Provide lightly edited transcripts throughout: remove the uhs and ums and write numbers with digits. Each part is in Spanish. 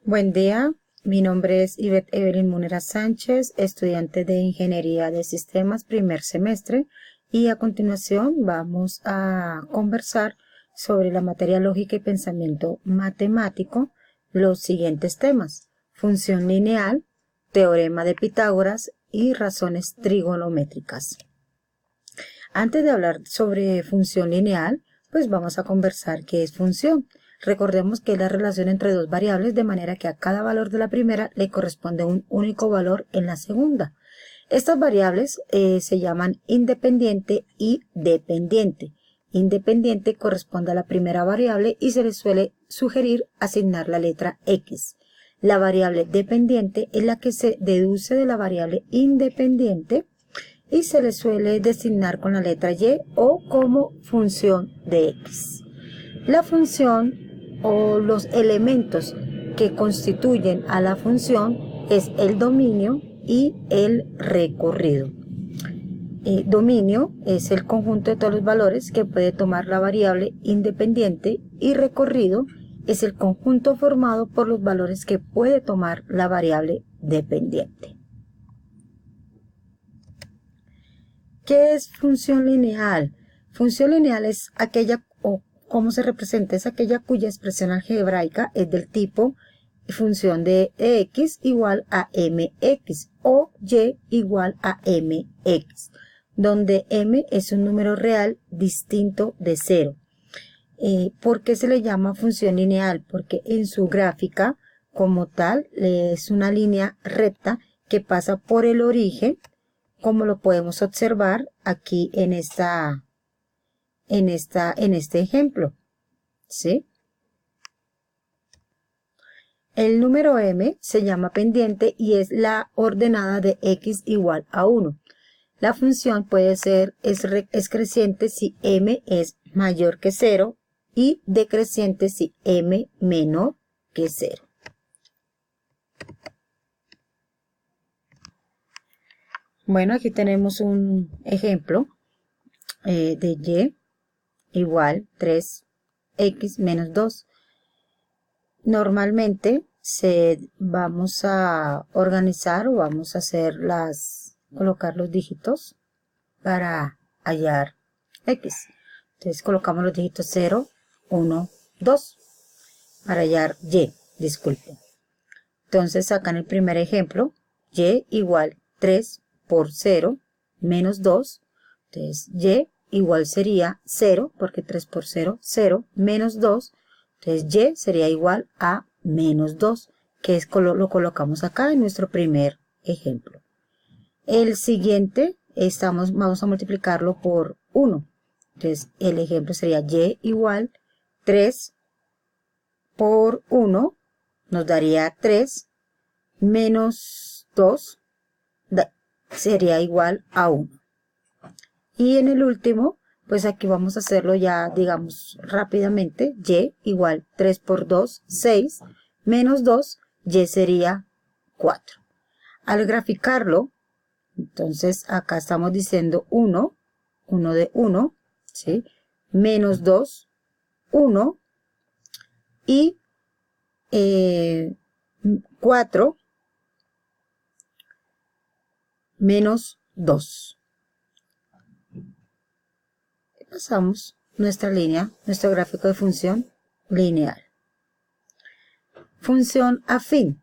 Buen día, mi nombre es Ivette Evelyn Munera Sánchez, estudiante de Ingeniería de Sistemas primer semestre, y a continuación vamos a conversar sobre la materia lógica y pensamiento matemático, los siguientes temas: función lineal, teorema de Pitágoras y razones trigonométricas. Antes de hablar sobre función lineal, pues vamos a conversar qué es función. Recordemos que es la relación entre dos variables, de manera que a cada valor de la primera le corresponde un único valor en la segunda. Estas variables se llaman independiente y dependiente. Independiente corresponde a la primera variable y se le suele sugerir asignar la letra X. La variable dependiente es la que se deduce de la variable independiente y se le suele designar con la letra Y o como función de X. La función o los elementos que constituyen a la función es el dominio y el recorrido. Dominio es el conjunto de todos los valores que puede tomar la variable independiente y recorrido es el conjunto formado por los valores que puede tomar la variable dependiente. ¿Qué es función lineal? Función lineal es aquella, o cómo se representa, es aquella cuya expresión algebraica es del tipo función de x igual a mx o y igual a mx, donde m es un número real distinto de 0. ¿Por qué se le llama función lineal? Porque en su gráfica como tal es una línea recta que pasa por el origen, como lo podemos observar aquí en este ejemplo, ¿sí? El número m se llama pendiente y es la ordenada de x igual a 1. La función puede ser excreciente si m es mayor que 0 y decreciente si m menor que 0. Bueno, aquí tenemos un ejemplo de y igual 3x menos 2. Normalmente vamos a organizar o vamos a colocar los dígitos para hallar x. Entonces colocamos los dígitos 0, 1, 2 para hallar y, disculpen. Entonces acá en el primer ejemplo, y igual 3 por 0 menos 2. Entonces y igual sería 0, porque 3 por 0, 0, menos 2. Entonces y sería igual a menos 2, que lo colocamos acá en nuestro primer ejemplo. El siguiente vamos a multiplicarlo por 1. Entonces el ejemplo sería y igual 3 por 1 nos daría 3 menos 2 sería igual a 1. Y en el último, pues aquí vamos a hacerlo ya, digamos, rápidamente. Y igual 3 por 2, 6, menos 2, y sería 4. Al graficarlo, entonces acá estamos diciendo 1, 1 de 1, ¿sí? Menos 2, 1, y 4, menos 2. Pasamos nuestra línea, nuestro gráfico de función lineal. Función afín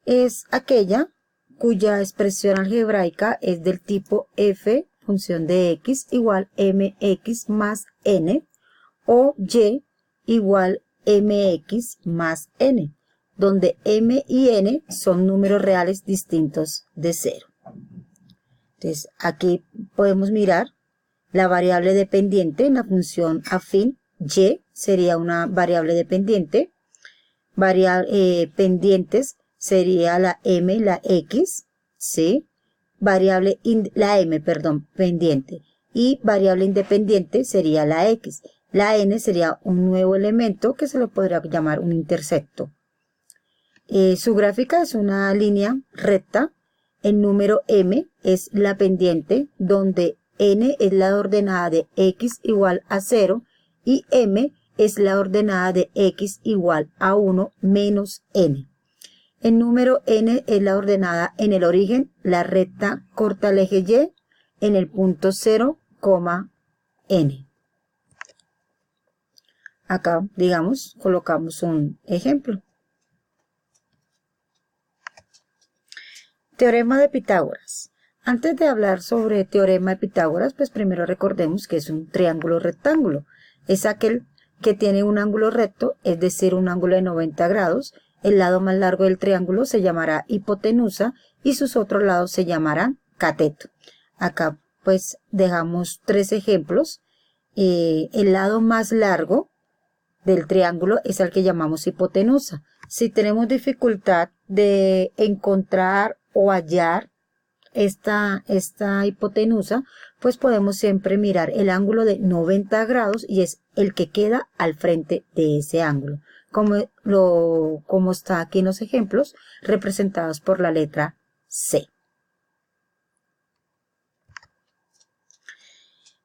es aquella cuya expresión algebraica es del tipo f función de x igual mx más n o y igual mx más n, donde m y n son números reales distintos de 0. Entonces aquí podemos mirar la variable dependiente en la función afín. Y sería una variable dependiente. Pendientes sería la m, la x, ¿sí? Pendiente. Y variable independiente sería la x. La n sería un nuevo elemento que se le podría llamar un intersecto. Su gráfica es una línea recta. El número m es la pendiente, donde n es la ordenada de x igual a 0 y m es la ordenada de x igual a 1 menos n. El número n es la ordenada en el origen, la recta corta el eje y en el punto 0, n. Acá, digamos, colocamos un ejemplo. Teorema de Pitágoras. Antes de hablar sobre teorema de Pitágoras, pues primero recordemos que es un triángulo rectángulo. Es aquel que tiene un ángulo recto, es decir, un ángulo de 90 grados. El lado más largo del triángulo se llamará hipotenusa y sus otros lados se llamarán cateto. Acá pues dejamos tres ejemplos. El lado más largo del triángulo es el que llamamos hipotenusa. Si tenemos dificultad de encontrar o hallar esta hipotenusa, pues podemos siempre mirar el ángulo de 90 grados y es el que queda al frente de ese ángulo, como está aquí en los ejemplos, representados por la letra C.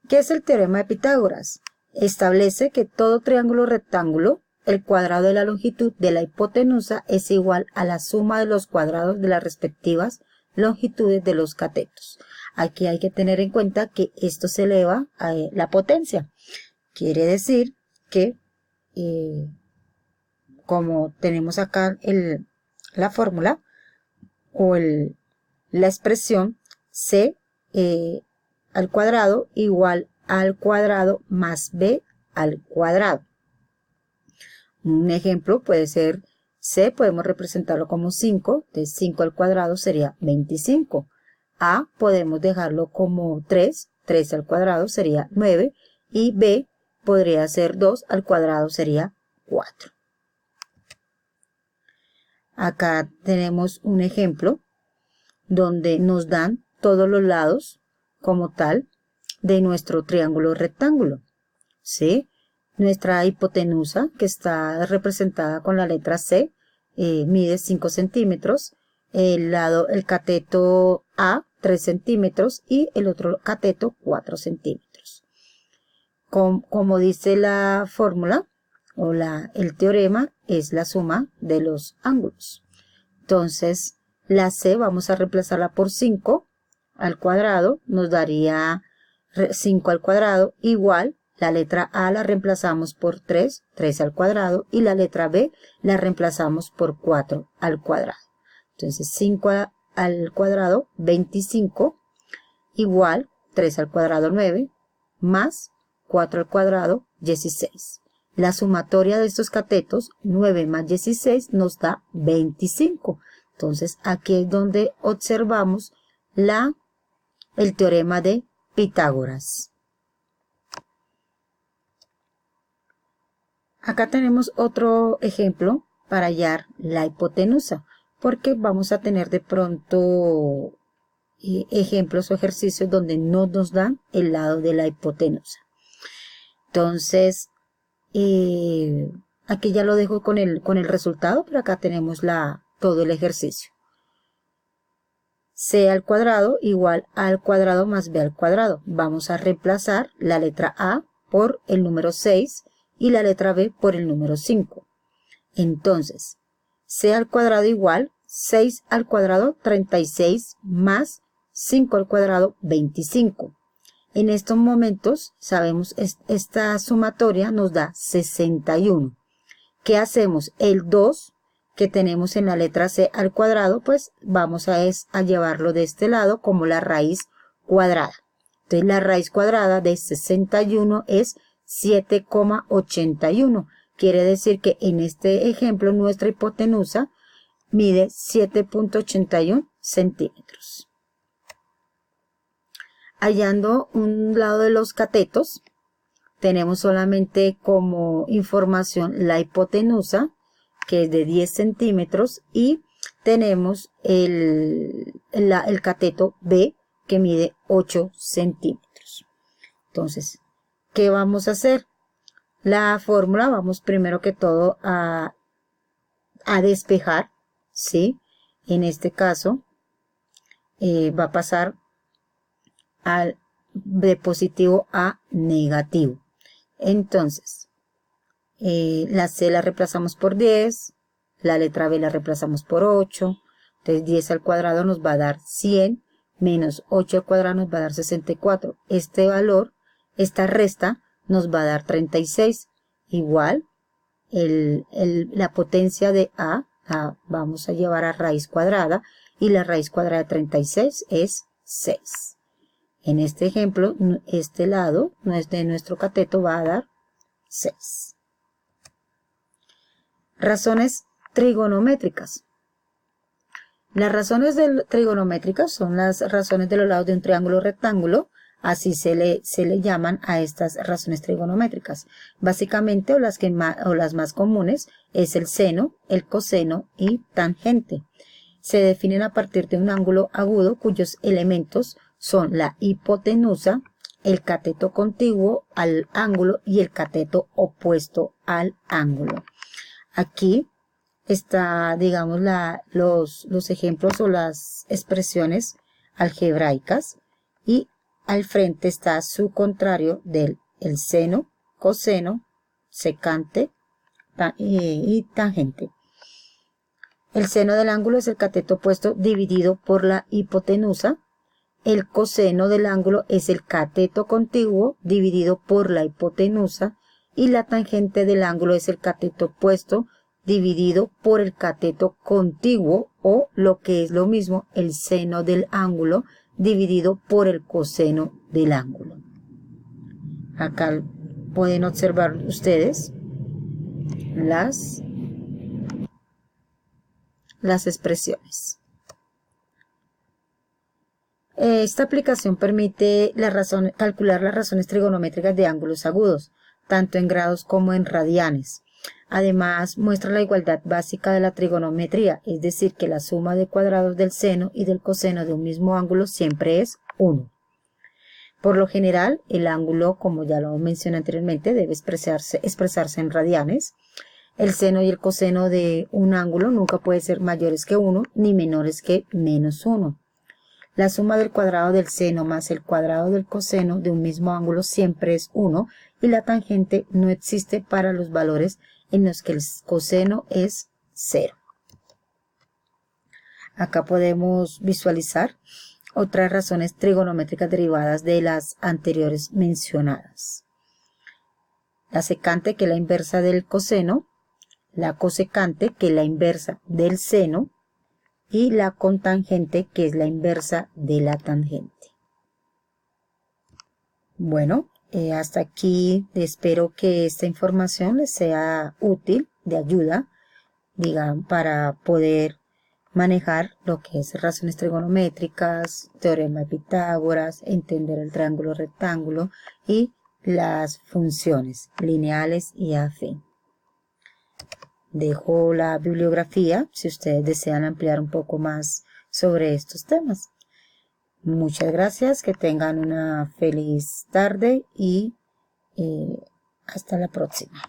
¿Qué es el teorema de Pitágoras? Establece que todo triángulo rectángulo, el cuadrado de la longitud de la hipotenusa es igual a la suma de los cuadrados de las respectivas longitudes de los catetos. Aquí hay que tener en cuenta que esto se eleva a la potencia. Quiere decir que, como tenemos acá la fórmula o la expresión c al cuadrado igual al cuadrado más b al cuadrado. Un ejemplo puede ser c, podemos representarlo como 5, de 5 al cuadrado sería 25. A podemos dejarlo como 3, 3 al cuadrado sería 9. Y b podría ser 2 al cuadrado sería 4. Acá tenemos un ejemplo donde nos dan todos los lados como tal de nuestro triángulo rectángulo, ¿sí? Nuestra hipotenusa, que está representada con la letra C, mide 5 centímetros. El cateto A, 3 centímetros y el otro cateto, 4 centímetros. Como dice la fórmula o el teorema, es la suma de los ángulos. Entonces, la C vamos a reemplazarla por 5 al cuadrado, nos daría 5 al cuadrado igual. La letra A la reemplazamos por 3, 3 al cuadrado, y la letra B la reemplazamos por 4 al cuadrado. Entonces 5 al cuadrado, 25, igual 3 al cuadrado, 9, más 4 al cuadrado, 16. La sumatoria de estos catetos, 9 más 16, nos da 25. Entonces aquí es donde observamos el teorema de Pitágoras. Acá tenemos otro ejemplo para hallar la hipotenusa, porque vamos a tener de pronto ejemplos o ejercicios donde no nos dan el lado de la hipotenusa. Entonces, aquí ya lo dejo con el resultado, pero acá tenemos todo el ejercicio. C al cuadrado igual a al cuadrado más b al cuadrado. Vamos a reemplazar la letra A por el número 6 y la letra B por el número 5. Entonces, C al cuadrado igual 6 al cuadrado, 36, más 5 al cuadrado, 25. En estos momentos, sabemos, esta sumatoria nos da 61. ¿Qué hacemos? El 2 que tenemos en la letra C al cuadrado, pues vamos a llevarlo de este lado como la raíz cuadrada. Entonces, la raíz cuadrada de 61 es 7,81. Quiere decir que en este ejemplo nuestra hipotenusa mide 7,81 centímetros. Hallando un lado de los catetos, tenemos solamente como información la hipotenusa, que es de 10 centímetros, y tenemos el cateto B, que mide 8 centímetros. Entonces, ¿qué vamos a hacer? La fórmula, vamos primero que todo a despejar, ¿sí? En este caso, va a pasar de positivo a negativo. Entonces, La C la reemplazamos por 10, la letra B la reemplazamos por 8, entonces 10 al cuadrado nos va a dar 100, menos 8 al cuadrado nos va a dar 64. Este valor, esta resta, nos va a dar 36. Igual, la potencia de A la vamos a llevar a raíz cuadrada, y la raíz cuadrada de 36 es 6. En este ejemplo, este lado de nuestro cateto va a dar 6. Razones trigonométricas. Las razones trigonométricas son las razones de los lados de un triángulo rectángulo. Así se le llaman a estas razones trigonométricas. Básicamente, o las más comunes, es el seno, el coseno y tangente. Se definen a partir de un ángulo agudo cuyos elementos son la hipotenusa, el cateto contiguo al ángulo y el cateto opuesto al ángulo. Aquí está, digamos, los ejemplos o las expresiones algebraicas, y al frente está su contrario del el seno, coseno, secante y tangente. El seno del ángulo es el cateto opuesto dividido por la hipotenusa. El coseno del ángulo es el cateto contiguo dividido por la hipotenusa. Y la tangente del ángulo es el cateto opuesto dividido por el cateto contiguo, o lo que es lo mismo, el seno del ángulo dividido por el coseno del ángulo. Acá pueden observar ustedes las expresiones. Esta aplicación permite calcular las razones trigonométricas de ángulos agudos, tanto en grados como en radianes. Además, muestra la igualdad básica de la trigonometría, es decir, que la suma de cuadrados del seno y del coseno de un mismo ángulo siempre es 1. Por lo general, el ángulo, como ya lo mencioné anteriormente, debe expresarse en radianes. El seno y el coseno de un ángulo nunca puede ser mayores que 1 ni menores que menos 1. La suma del cuadrado del seno más el cuadrado del coseno de un mismo ángulo siempre es 1, y la tangente no existe para los valores en los que el coseno es 0. Acá podemos visualizar otras razones trigonométricas derivadas de las anteriores mencionadas. La secante, que es la inversa del coseno, la cosecante, que es la inversa del seno, y la cotangente, que es la inversa de la tangente. Bueno, hasta aquí espero que esta información les sea útil, de ayuda, digan, para poder manejar lo que es razones trigonométricas, teorema de Pitágoras, entender el triángulo rectángulo y las funciones lineales y afín. Dejo la bibliografía si ustedes desean ampliar un poco más sobre estos temas. Muchas gracias, que tengan una feliz tarde y hasta la próxima.